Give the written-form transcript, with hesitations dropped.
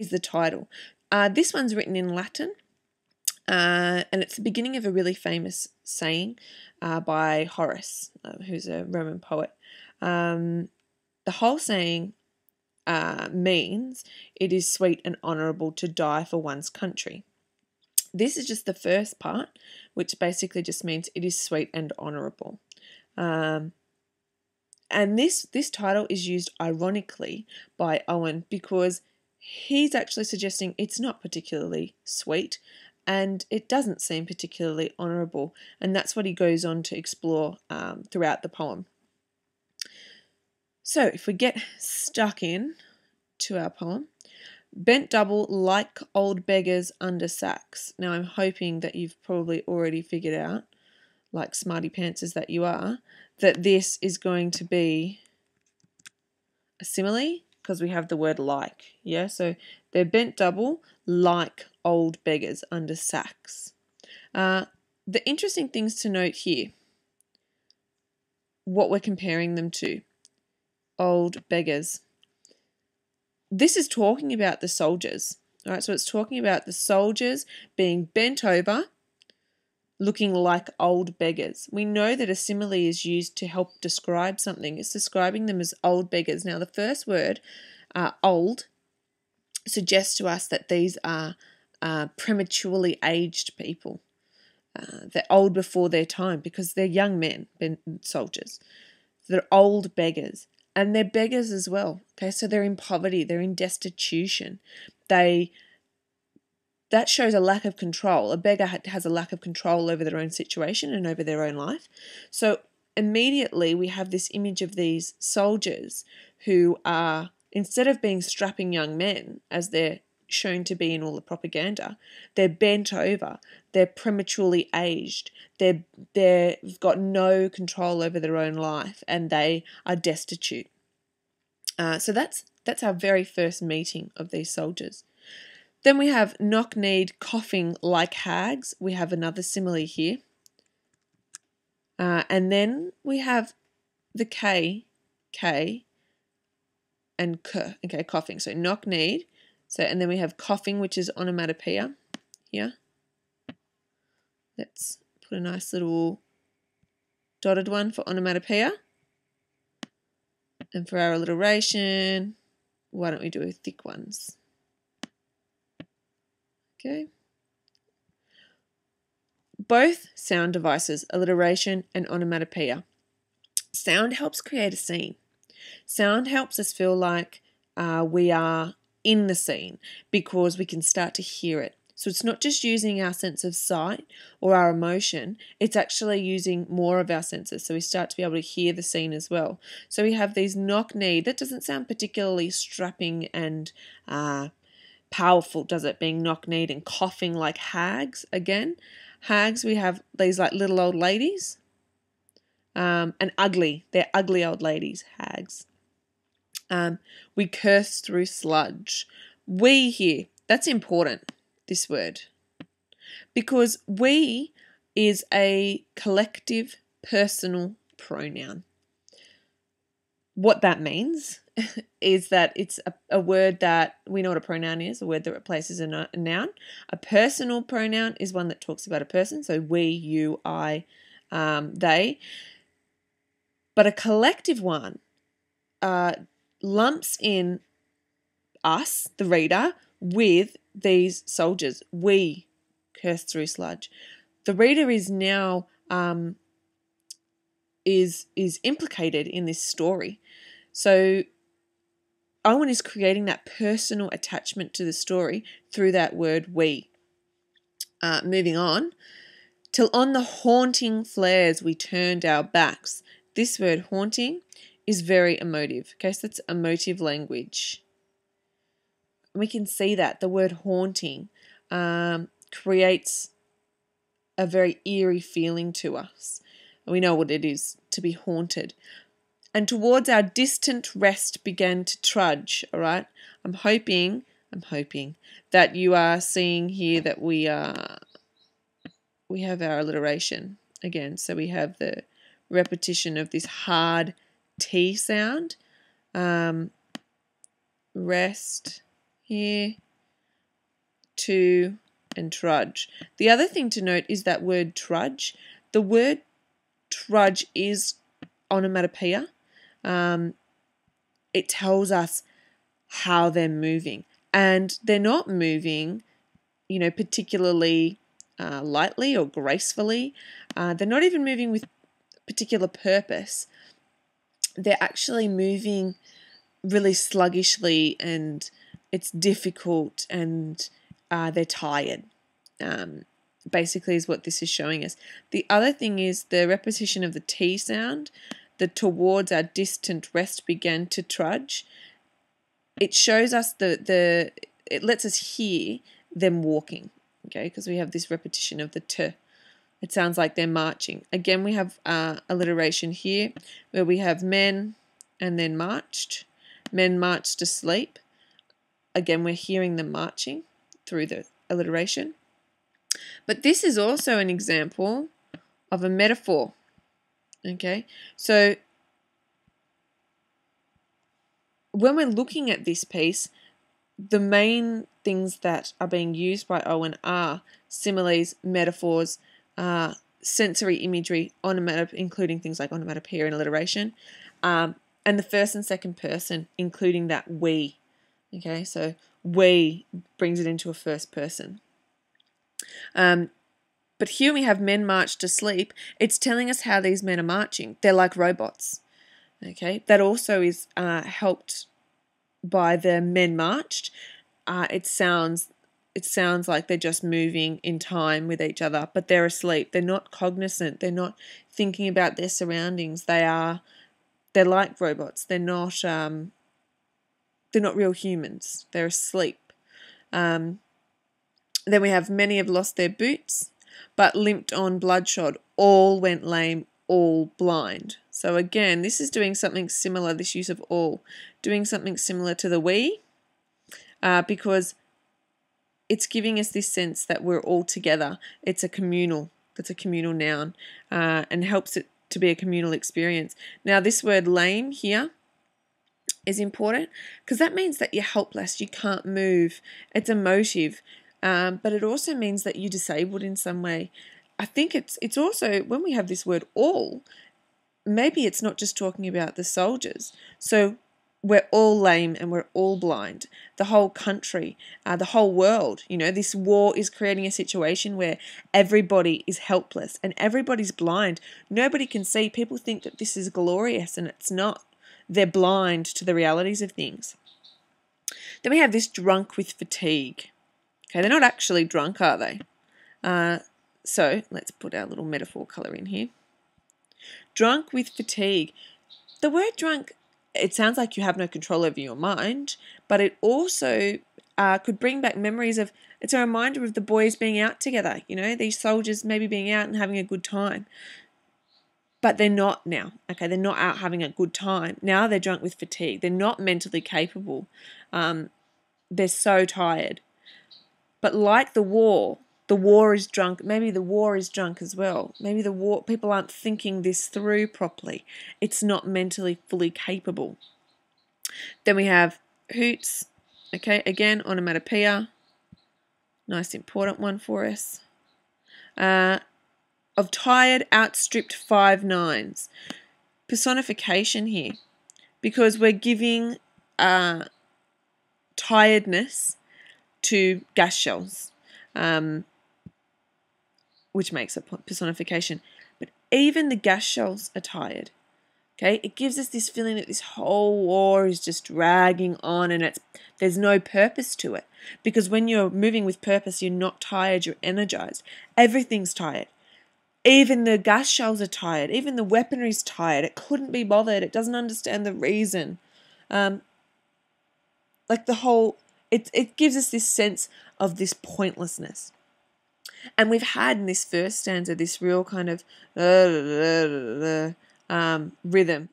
is the title. This one's written in Latin, and it's the beginning of a really famous saying by Horace, who's a Roman poet. The whole saying means it is sweet and honourable to die for one's country. This is just the first part, which basically just means it is sweet and honourable. And this title is used ironically by Owen because he's actually suggesting it's not particularly sweet and it doesn't seem particularly honourable. And that's what he goes on to explore throughout the poem. So if we get stuck in to our poem, bent double like old beggars under sacks. Now I'm hoping that you've probably already figured out, like smarty pantsers that you are, that this is going to be a simile because we have the word like. Yeah, so they're bent double like old beggars under sacks. The interesting things to note here, what we're comparing them to, old beggars. This is talking about the soldiers. All right, so it's talking about the soldiers being bent over, looking like old beggars. We know that a simile is used to help describe something. It's describing them as old beggars. Now, the first word, old, suggests to us that these are prematurely aged people. They're old before their time because they're young men, soldiers. They're old beggars. And they're beggars as well. Okay, so they're in poverty, they're in destitution. That shows a lack of control. A beggar has a lack of control over their own situation and over their own life. So immediately we have this image of these soldiers who are, instead of being strapping young men, as they're shown to be in all the propaganda, they're bent over, they're prematurely aged, they've got no control over their own life, and they are destitute. So that's our very first meeting of these soldiers. Then we have knock-kneed, coughing like hags. We have another simile here. And then we have the K, and K, okay, coughing. So knock-kneed. So, and then we have coughing, which is onomatopoeia here. Let's put a nice little dotted one for onomatopoeia. And for our alliteration, why don't we do thick ones? Okay. Both sound devices, alliteration and onomatopoeia. Sound helps create a scene. Sound helps us feel like we are in the scene because we can start to hear it. So it's not just using our sense of sight or our emotion, it's actually using more of our senses. So we start to be able to hear the scene as well. So we have these knock-kneed. That doesn't sound particularly strapping and powerful, does it? Being knock-kneed and coughing like hags again. Hags, we have these like little old ladies. And ugly. They're ugly old ladies, hags. We curse through sludge. We here, that's important, this word. Because we is a collective personal pronoun. What that means is that it's a word that, we know what a pronoun is, a word that replaces a noun. A personal pronoun is one that talks about a person, so we, you, I, they. But a collective one lumps in us, the reader, with these soldiers. We curse through sludge. The reader is now is implicated in this story. So Owen is creating that personal attachment to the story through that word we. Moving on. Till on the haunting flares we turned our backs. This word haunting is very emotive. Okay, so that's emotive language. We can see that the word haunting creates a very eerie feeling to us. We know what it is to be haunted. And towards our distant rest began to trudge, all right? I'm hoping that you are seeing here that we have our alliteration again. So we have the repetition of this hard T sound. Rest here, to, and trudge. The other thing to note is that word trudge. The word trudge is onomatopoeia. It tells us how they're moving, and they're not moving, particularly lightly or gracefully. They're not even moving with particular purpose. They're actually moving really sluggishly, and it's difficult, and they're tired. Basically is what this is showing us. The other thing is the repetition of the T sound. The towards our distant rest began to trudge. It shows us it lets us hear them walking, okay, because we have this repetition of the T. It sounds like they're marching. Again, we have alliteration here where we have men and then marched. Men marched asleep. Again, we're hearing them marching through the alliteration. But this is also an example of a metaphor. Okay, so when we're looking at this piece, the main things that are being used by Owen are similes, metaphors, sensory imagery, including things like onomatopoeia and alliteration, and the first and second person, including that we. Okay, so we brings it into a first person. But here we have men marched to sleep. It's telling us how these men are marching. They're like robots. Okay, that also is helped by the men marched. It sounds like they're just moving in time with each other, but they're asleep. They're not cognizant. They're not thinking about their surroundings. They're like robots. They're not real humans. They're asleep. Then we have many have lost their boots, but limped on bloodshot. All went lame, all blind. So again, this is doing something similar, this use of all, doing something similar to the we, because it's giving us this sense that we're all together. It's a communal noun, and helps it to be a communal experience. Now, this word lame here is important because that means that you're helpless, you can't move. It's emotive, but it also means that you're disabled in some way. I think it's also, when we have this word all, maybe it's not just talking about the soldiers. So we're all lame and we're all blind. The whole country, the whole world, this war is creating a situation where everybody is helpless and everybody's blind. Nobody can see. People think that this is glorious, and it's not. They're blind to the realities of things. Then we have this drunk with fatigue. Okay, they're not actually drunk, are they? So let's put our little metaphor colour in here. Drunk with fatigue. The word drunk, it sounds like you have no control over your mind, but it also could bring back memories of, it's a reminder of the boys being out together, these soldiers maybe being out and having a good time. But they're not now, okay? They're not out having a good time. Now they're drunk with fatigue. They're not mentally capable. They're so tired. But like the war is drunk. Maybe the war is drunk as well. Maybe people aren't thinking this through properly. It's not mentally fully capable. Then we have hoots. Okay, again, onomatopoeia. Nice important one for us. Of tired, outstripped 5 nines. Personification here, because we're giving tiredness to gas shells, which makes a personification. But even the gas shells are tired. Okay, it gives us this feeling that this whole war is just dragging on, and there's no purpose to it. Because when you're moving with purpose, you're not tired, you're energized. Everything's tired. Even the gas shells are tired. Even the weaponry's tired. It couldn't be bothered. It doesn't understand the reason. It gives us this sense of this pointlessness. And we've had in this first stanza this real kind of rhythm.